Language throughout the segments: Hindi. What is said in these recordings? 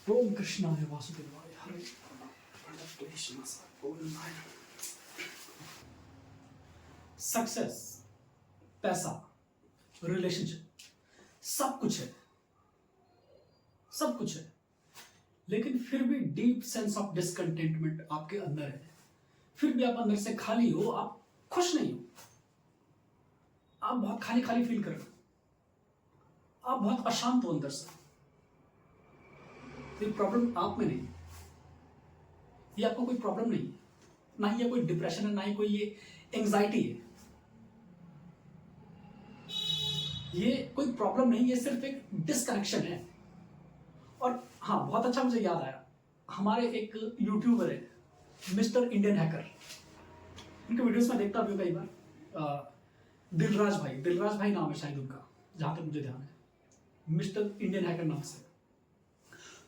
ओम कृष्णाय वासुदेवाय हरे गोविंदाय। सक्सेस, पैसा, रिलेशनशिप, सब कुछ है, सब कुछ है, लेकिन फिर भी डीप सेंस ऑफ डिसकंटेंटमेंट आपके अंदर है। फिर भी आप अंदर से खाली हो, आप खुश नहीं हो, आप बहुत खाली खाली फील कर रहे हो, आप बहुत अशांत हो अंदर से। ये प्रॉब्लम आप में नहीं है, ये आपको कोई प्रॉब्लम नहीं है, ना ही ये कोई डिप्रेशन है, ना ही कोई ये एंजाइटी है। ये कोई प्रॉब्लम नहीं, ये सिर्फ एक डिसकनेक्शन है। और हाँ, बहुत अच्छा मुझे याद आया, हमारे एक यूट्यूबर है मिस्टर इंडियन हैकर, उनके वीडियोस में देखता भी हूँ कई बार। दिलराज भाई नाम है शायद उनका, जहां तक मुझे ध्यान है, मिस्टर इंडियन हैकर नाम से।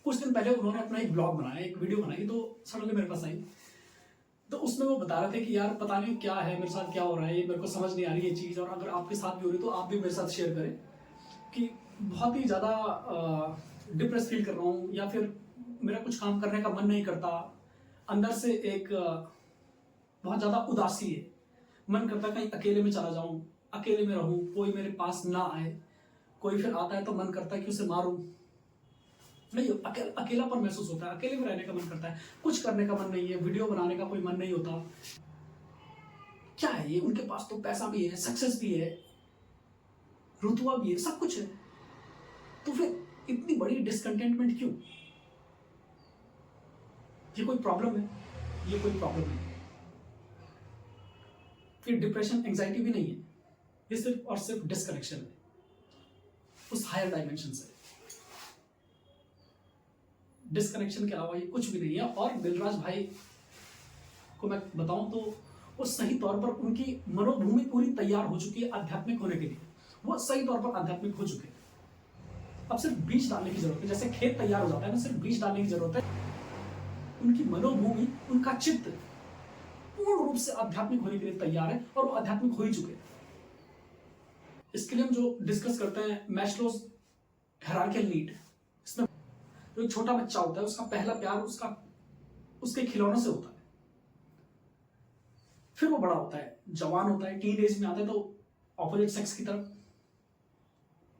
कुछ दिन पहले उन्होंने अपना एक ब्लॉग बनाया, एक वीडियो बनाई, तो सडनली मेरे पास आई। तो उसमें वो बता रहे थे कि यार पता नहीं क्या है, मेरे साथ क्या हो रहा है, ये मेरे को समझ नहीं आ रही ये चीज़, और अगर आपके साथ भी हो रही तो आप भी मेरे साथ शेयर करें कि बहुत ही ज़्यादा डिप्रेस फील कर रहा हूँ, या फिर मेरा कुछ काम करने का मन नहीं करता, अंदर से एक बहुत ज़्यादा उदासी है, मन करता कहीं अकेले में चला जाऊँ, अकेले में रहूँ, कोई मेरे पास ना आए, कोई फिर आता है तो मन करता है कि उसे मारूं। नहीं, अकेलापन महसूस होता है, अकेले में रहने का मन करता है, कुछ करने का मन नहीं है, वीडियो बनाने का कोई मन नहीं होता। क्या है ये? उनके पास तो पैसा भी है, सक्सेस भी है, रुतबा भी है, सब कुछ है, तो फिर इतनी बड़ी डिसकंटेंटमेंट क्यों? ये कोई प्रॉब्लम है? ये कोई प्रॉब्लम नहीं है, ये डिप्रेशन एंजाइटी भी नहीं है, ये सिर्फ और सिर्फ डिसकनेक्शन है उस हायर डायमेंशन से। डिसकनेक्शन के अलावा ये कुछ भी नहीं है। और दिलराज भाई को मैं बताऊं तो वो सही तौर पर, उनकी मनोभूमि पूरी तैयार हो चुकी है आध्यात्मिक होने के लिए, वो सही तौर पर आध्यात्मिक हो चुके हैं। अब सिर्फ बीज डालने की जरूरत है, जैसे खेत तैयार हो जाता है ना, सिर्फ बीज डालने की जरूरत है। उनकी मनोभूमि, उनका चित्त पूर्ण रूप से आध्यात्मिक होने के लिए तैयार है, और वो आध्यात्मिक हो ही चुके हैं। इसके लिए हम जो डिस्कस करते हैं मैस्लोज हायरार्किकल नीड, इसमें जो छोटा बच्चा होता है उसका पहला प्यार उसके खिलौनों से होता है, फिर वो बड़ा होता है, जवान होता है, टीन एज में आता है, तो ऑपोजिट सेक्स की तरफ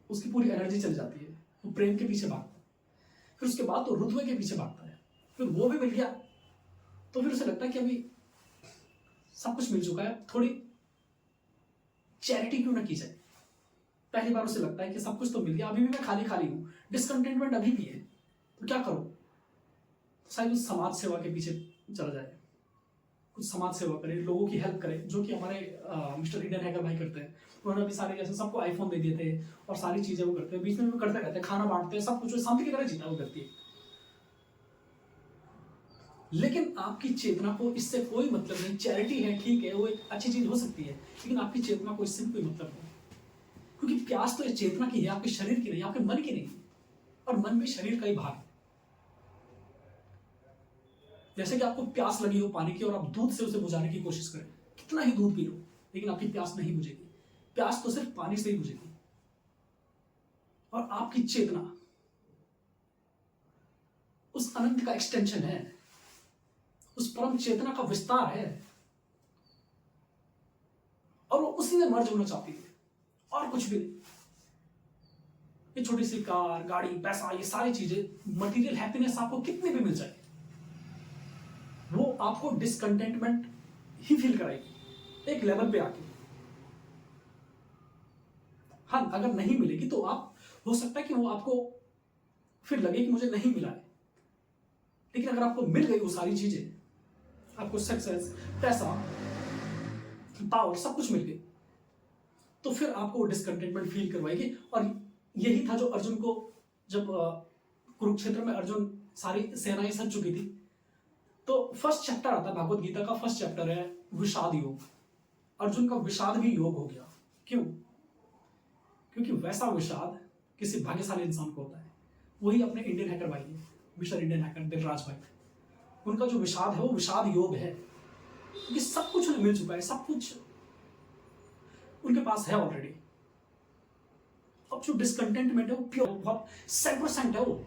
उसकी पूरी एनर्जी चली जाती है, वो प्रेम के पीछे भागता है, फिर उसके बाद तो रुतबे के पीछे भागता है, फिर वो भी मिल गया तो फिर उसे लगता है कि अभी सब कुछ मिल चुका है, थोड़ी चैरिटी क्यों ना की जाए। पहली बार उसे लगता है कि सब कुछ तो मिल गया, अभी भी मैं खाली खाली हूं, डिसकंटेंटमेंट अभी भी है, तो क्या करूं? तो शायद उस समाज सेवा के पीछे चला जाए, कुछ समाज सेवा करे, लोगों की हेल्प करे, जो कि हमारे मिस्टर इंडियन हैकर भाई करते हैं। उन्होंने अभी सारे, जैसे सबको आईफोन दे दिए थे और सारी चीजें वो करते हैं, बीच में वो करते रहते हैं, खाना बांटते हैं, सब कुछ शांति की तरह जीता वो करती है। लेकिन आपकी चेतना को इससे कोई मतलब नहीं। चैरिटी है, ठीक है, वो एक अच्छी चीज हो सकती है, लेकिन आपकी चेतना को इससे कोई मतलब नहीं, क्योंकि प्यास तो चेतना की है, आपके शरीर की नहीं, आपके मन की नहीं, और मन भी शरीर का ही भाग है। जैसे कि आपको प्यास लगी हो पानी की और आप दूध से उसे बुझाने की कोशिश करें, कितना ही दूध पी लो, लेकिन आपकी प्यास नहीं बुझेगी। प्यास तो सिर्फ पानी से ही बुझेगी। और आपकी चेतना उस अनंत का एक्सटेंशन है, उस परम चेतना का विस्तार है, और वो उसी में मर्ज होना चाहती है, और कुछ भी नहीं। ये छोटी सी कार, गाड़ी, पैसा, ये सारी चीजें, मटेरियल हैप्पीनेस आपको कितने भी मिल जाए, वो आपको डिसकंटेंटमेंट ही फील कराएगी एक लेवल पे आके। हाँ, अगर नहीं मिलेगी तो आप, हो सकता है कि वो आपको फिर लगे कि मुझे नहीं मिला है, लेकिन अगर आपको मिल गई वो सारी चीजें, आपको सक्सेस, पैसा, पावर, सब कुछ मिल गई, तो फिर आपको डिसकंटेंटमेंट फील करवाएगी। और यही था जो अर्जुन को, जब कुरुक्षेत्र में अर्जुन सारी सेनाएं सज चुकी थी, तो फर्स्ट चैप्टर आता है भागवत गीता का, फर्स्ट चैप्टर है विषाद योग। अर्जुन का विषाद भी योग हो गया। क्यों? क्योंकि वैसा विषाद किसी भाग्यशाली इंसान को होता है, वही अपने इंडियन हैकर भाई है, मिस्टर इंडियन हैकर दिलराज भाई। उनका जो विषाद है वो विषाद योग है, क्योंकि सब कुछ उन्हें मिल चुका है, सब कुछ उनके पास है ऑलरेडी। अब जो डिसकंटेंटमेंट है वो प्योर, बहुत 100% है वो।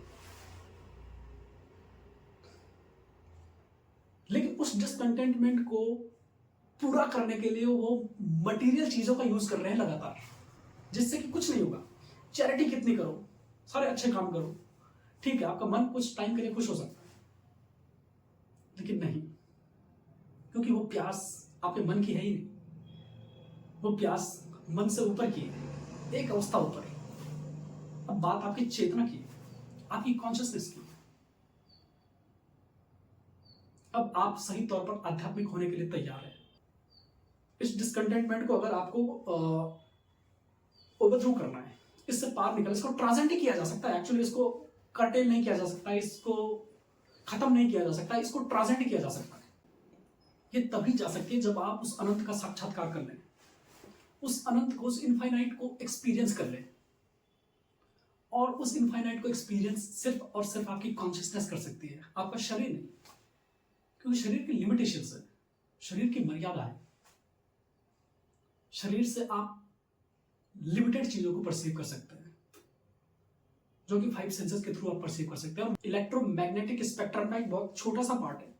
डिसकंटेंटमेंट को पूरा करने के लिए वो मटेरियल चीजों का यूज कर रहे हैं लगातार, जिससे कि कुछ नहीं होगा। चैरिटी कितनी करो, सारे अच्छे काम करो, ठीक है, आपका मन कुछ टाइम के लिए खुश हो सकता है, लेकिन नहीं, क्योंकि वो प्यास आपके मन की है ही नहीं। वो प्यास मन से ऊपर की है, एक अवस्था ऊपर है। अब बात आपकी चेतना की, आपकी कॉन्शियसनेस की। अब आप सही तौर पर आध्यात्मिक होने के लिए तैयार है। इस डिसकंटेंटमेंट को अगर आपको ओवरथ्रो करना है, इससे पार निकल, इसको ट्रांसेंड ही किया जा सकता है। एक्चुअली इसको कर्टेल नहीं किया जा सकता, इसको खत्म नहीं किया जा सकता, इसको ट्रांसेंड किया जा सकता है। ये तभी जा सकती है जब आप उस अनंत का साक्षात्कार कर लें, उस अनंत को, उस इनफाइनाइट को एक्सपीरियंस कर लें। और उस इनफाइनाइट को एक्सपीरियंस सिर्फ और सिर्फ आपकी कॉन्शियसनेस कर सकती है, आपका शरीर नहीं। क्योंकि शरीर की लिमिटेशंस है, शरीर की मर्यादा है। शरीर से आप लिमिटेड चीजों को परसीव कर सकते हैं, जो कि 5 सेंसेस के थ्रू आप परसीव कर सकते हैं। और इलेक्ट्रोमैग्नेटिक स्पेक्ट्रम का एक बहुत छोटा सा पार्ट है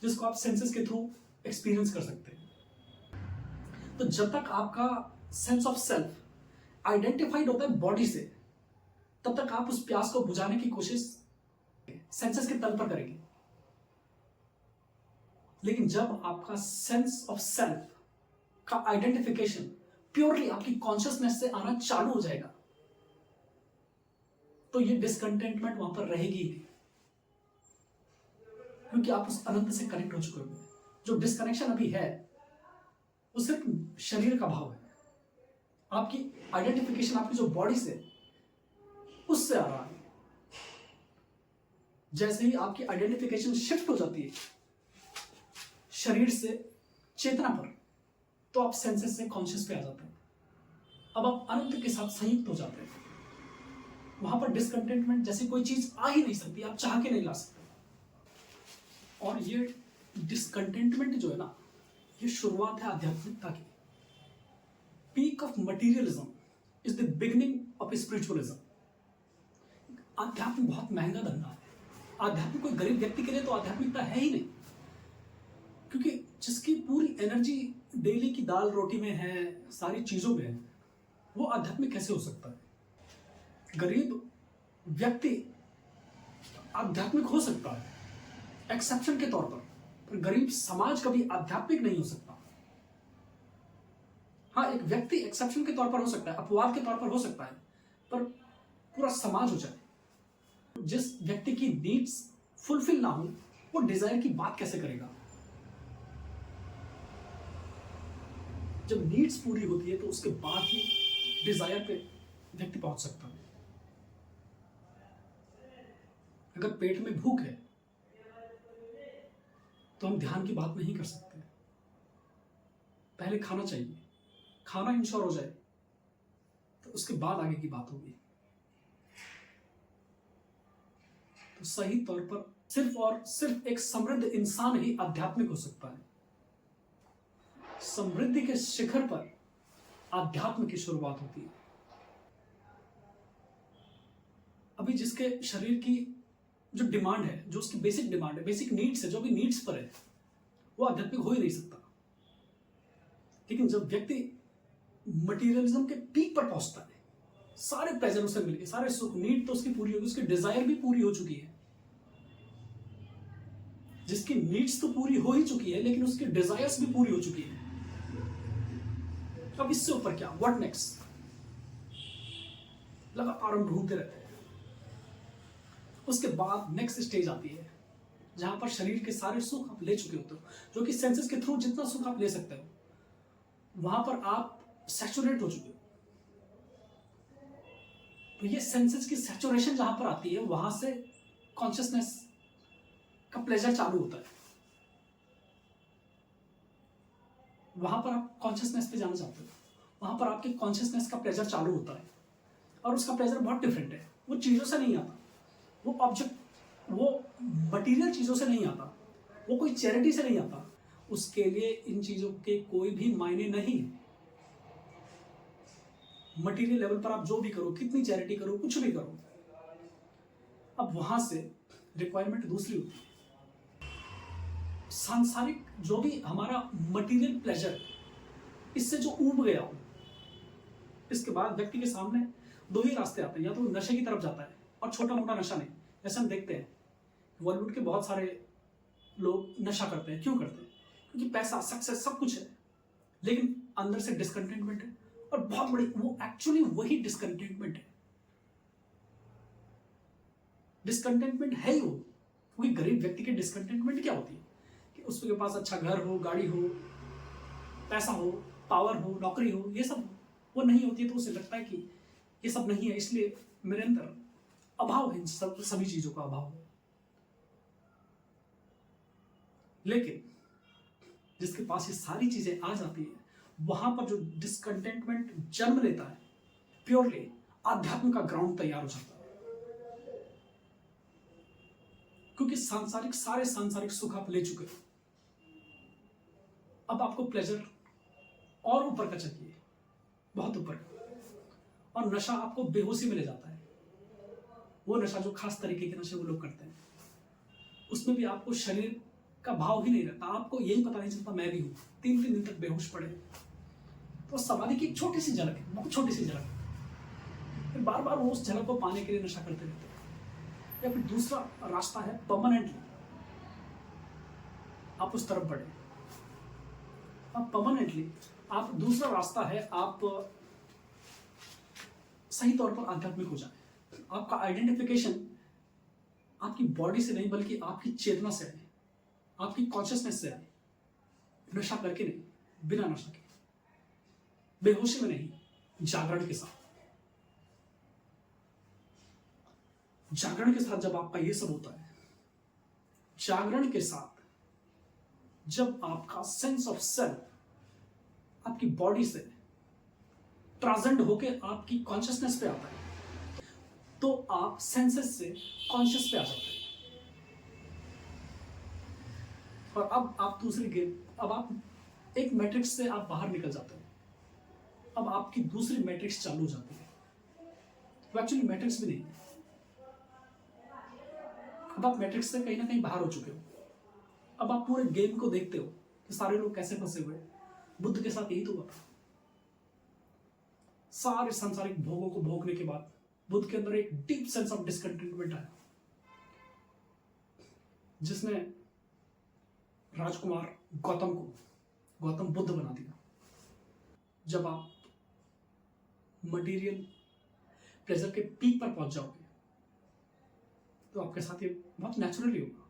जिसको आप सेंसेस के थ्रू एक्सपीरियंस कर सकते हैं। तो जब तक आपका सेंस ऑफ सेल्फ आइडेंटिफाइड होता है बॉडी से, तब तक आप उस प्यास को बुझाने की कोशिश सेंसेस के तल पर करेंगे। लेकिन जब आपका सेंस ऑफ सेल्फ का आइडेंटिफिकेशन प्योरली आपकी कॉन्शियसनेस से आना चालू हो जाएगा, तो ये डिसकंटेंटमेंट वहां पर रहेगी ही नहीं, क्योंकि आप उस अनंत से कनेक्ट हो चुके होंगे। जो डिस्कनेक्शन अभी है वो सिर्फ शरीर का भाव है, आपकी आइडेंटिफिकेशन आपकी जो बॉडी से, उससे आ रहा है। जैसे ही आपकी आइडेंटिफिकेशन शिफ्ट हो जाती है शरीर से चेतना पर, तो आप सेंसेस से कॉन्शियस पे आ जाते हैं। अब आप अनंत के साथ संयुक्त हो जाते हैं। वहां पर डिसकंटेंटमेंट जैसी कोई चीज आ ही नहीं सकती, आप चाह के नहीं ला सकते। और ये डिसकंटेंटमेंट जो है ना, ये शुरुआत है आध्यात्मिकता की। Peak of materialism is the beginning of spiritualism. आध्यात्म बहुत महंगा धंधा है। आध्यात्म कोई गरीब व्यक्ति के लिए तो आध्यात्मिकता है ही नहीं, क्योंकि जिसकी पूरी एनर्जी डेली की दाल रोटी में है, सारी चीजों में है, वो आध्यात्मिक कैसे हो सकता है? गरीब व्यक्ति आध्यात्मिक हो सकता है एक्सेप्शन के तौर पर गरीब समाज कभी आध्यात्मिक नहीं हो सकता। हाँ, एक व्यक्ति एक्सेप्शन के तौर पर हो सकता है, अपवाद के तौर पर हो सकता है, पर पूरा समाज हो जाए, जिस व्यक्ति की नीड्स फुलफिल ना हो, वो डिजायर की बात कैसे करेगा? जब नीड्स पूरी होती है तो उसके बाद ही डिजायर पे व्यक्ति पहुंच सकता है। अगर पेट में भूख है तो हम ध्यान की बात नहीं कर सकते। पहले खाना चाहिए, खाना इंश्योर हो जाए तो उसके बाद आगे की बात होगी। तो सही तौर पर सिर्फ और सिर्फ एक समृद्ध इंसान ही आध्यात्मिक हो सकता है। समृद्धि के शिखर पर आध्यात्म की शुरुआत होती है। अभी जिसके शरीर की जो डिमांड है, जो उसकी बेसिक डिमांड है, बेसिक नीड्स है, जो भी नीड्स पर है, वो आध्यात्मिक हो ही नहीं सकता। लेकिन जब व्यक्ति मटीरियलिज्म के पीक पर पहुंचता है, सारे प्लेजर उसे मिल गए, सारे सुख, नीड तो उसकी पूरी होगी, उसकी डिजायर भी पूरी हो चुकी है। जिसकी नीड्स तो पूरी हो ही चुकी है, लेकिन उसकी डिजायर्स भी पूरी हो चुकी है। अब इससे ऊपर क्या? What next? लगातार हम ढूंढते रहते हैं। उसके बाद नेक्स्ट स्टेज आती है जहां पर शरीर के सारे सुख आप ले चुके होते हो, जो कि सेंसेस के थ्रू जितना सुख आप ले सकते हो, वहां पर आप सैचुरेट हो चुके हो। तो ये सेंसेस की सैचुरेशन जहां पर आती है, वहां से कॉन्शियसनेस का प्लेजर चालू होता है। वहां पर आप कॉन्शियसनेस पे जाना चाहते हो, वहां पर आपके कॉन्शियसनेस का प्लेजर चालू होता है। और उसका प्लेजर बहुत डिफरेंट है, वो चीजों से नहीं आता, वो ऑब्जेक्ट, वो मटेरियल चीजों से नहीं आता, वो कोई चैरिटी से नहीं आता। उसके लिए इन चीजों के कोई भी मायने नहीं है। मटेरियल लेवल पर आप जो भी करो, कितनी चैरिटी करो, कुछ भी करो, अब वहां से रिक्वायरमेंट दूसरी होती है। सांसारिक जो भी हमारा मटेरियल प्लेजर, इससे जो ऊब गया हो, इसके बाद व्यक्ति के सामने दो ही रास्ते आते हैं, या तो वो नशे की तरफ जाता है, और छोटा मोटा नशा नहीं। जैसे हम देखते हैं बॉलीवुड के बहुत सारे लोग नशा करते हैं। क्यों करते हैं? क्योंकि पैसा, सक्सेस, सब कुछ है, लेकिन अंदर से डिसकंटेंटमेंट है, और बहुत बड़ी, वो एक्चुअली वही डिसकंटेंटमेंट है। डिसकंटेंटमेंट है ही वो, क्योंकि गरीब व्यक्ति के डिसकंटेंटमेंट क्या होती है कि उसके पास अच्छा घर हो, गाड़ी हो, पैसा हो, पावर हो, नौकरी हो, ये सब वो नहीं होती है, तो उसे लगता है कि ये सब नहीं है, इसलिए मेरे अंदर अभाव है, इन सब सभी चीजों का अभाव है। लेकिन जिसके पास ये सारी चीजें आ जाती है, वहां पर जो डिसकंटेंटमेंट जन्म लेता है, प्योरली आध्यात्म का ग्राउंड तैयार हो जाता है। क्योंकि सारे सांसारिक सुख आप ले चुके हो, अब आपको प्लेजर और ऊपर का चाहिए, बहुत ऊपर का, और नशा आपको बेहोशी में ले जाता है। वो नशा जो खास तरीके के नशे वो लोग करते हैं, उसमें भी आपको शरीर का भाव ही नहीं रहता, आपको यही पता नहीं चलता मैं भी हूं। 3-3 दिन तक बेहोश पड़े, तो समाधि की एक छोटी सी झलक है, बहुत छोटी सी झलक, फिर बार बार वो उस झलक को पाने के लिए नशा करते रहते हैं। या फिर दूसरा रास्ता है परमानेंटली आप उस तरफ बढ़े, अब परमानेंटली आप, दूसरा रास्ता है आप सही तौर पर आध्यात्मिक हो जाए। आपका आइडेंटिफिकेशन आपकी बॉडी से नहीं, बल्कि आपकी चेतना से आए, आपकी कॉन्शियसनेस से आए, नशा करके नहीं, बिना नशा के, बेहोशी में नहीं, जागरण के साथ। जागरण के साथ जब आपका ये सब होता है, जागरण के साथ जब आपका सेंस ऑफ सेल्फ आपकी बॉडी से ट्रांसेंड होके आपकी कॉन्शियसनेस पे आता है, तो आप सेंसेस से कॉन्शियस पे आ जाते हैं। और अब आप दूसरी गेम, अब आप एक मैट्रिक्स से आप बाहर निकल जाते हैं, अब आपकी दूसरी मैट्रिक्स चालू हो जाती है। वो एक्चुअली मैट्रिक्स भी नहीं है, अब आप मैट्रिक्स से कहीं ना कहीं बाहर हो चुके हो। अब आप पूरे गेम को देखते हो कि सारे लोग कैसे फंसे हुए। बुद्ध के साथ यही तो हुआ था। सारे सांसारिक भोगों को भोगने के बाद बुद्ध के अंदर एक डीप सेंस ऑफ डिसकंटेंटमेंट आया, जिसने राजकुमार गौतम को गौतम बुद्ध बना दिया। जब आप मटेरियल प्लेजर के पीक पर पहुंच जाओगे, तो आपके साथ ये बहुत नेचुरली होगा,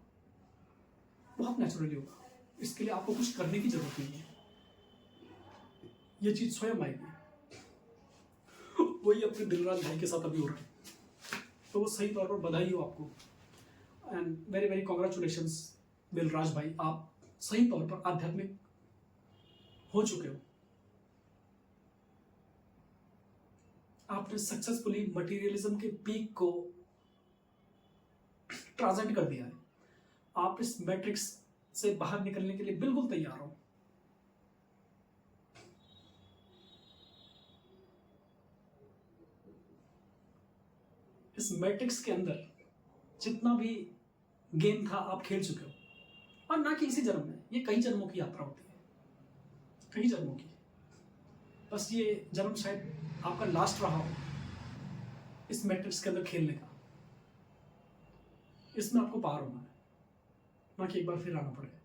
बहुत नेचुरली होगा। इसके लिए आपको कुछ करने की जरूरत नहीं है, ये चीज स्वयं आएगी। वही अपने दिलराज भाई के साथ अभी हो रहा है, तो वो सही तौर पर बधाई हो आपको, and very very congratulations Dilraj भाई, आप सही तौर पर आध्यात्मिक हो चुके हो। आपने सक्सेसफुली मटेरियलिज्म के पीक को ट्रांसेंड कर दिया है। आप इस मैट्रिक्स से बाहर निकलने के लिए बिल्कुल तैयार हो। इस मैट्रिक्स के अंदर जितना भी गेम था आप खेल चुके हो, और ना कि इसी जन्म में, ये कई जन्मों की यात्रा होती है, कई जन्मों की। बस ये जन्म शायद आपका लास्ट रहा हो इस मैट्रिक्स के अंदर खेलने का। इसमें आपको पार होना है, ना कि एक बार फिर आना पड़ेगा।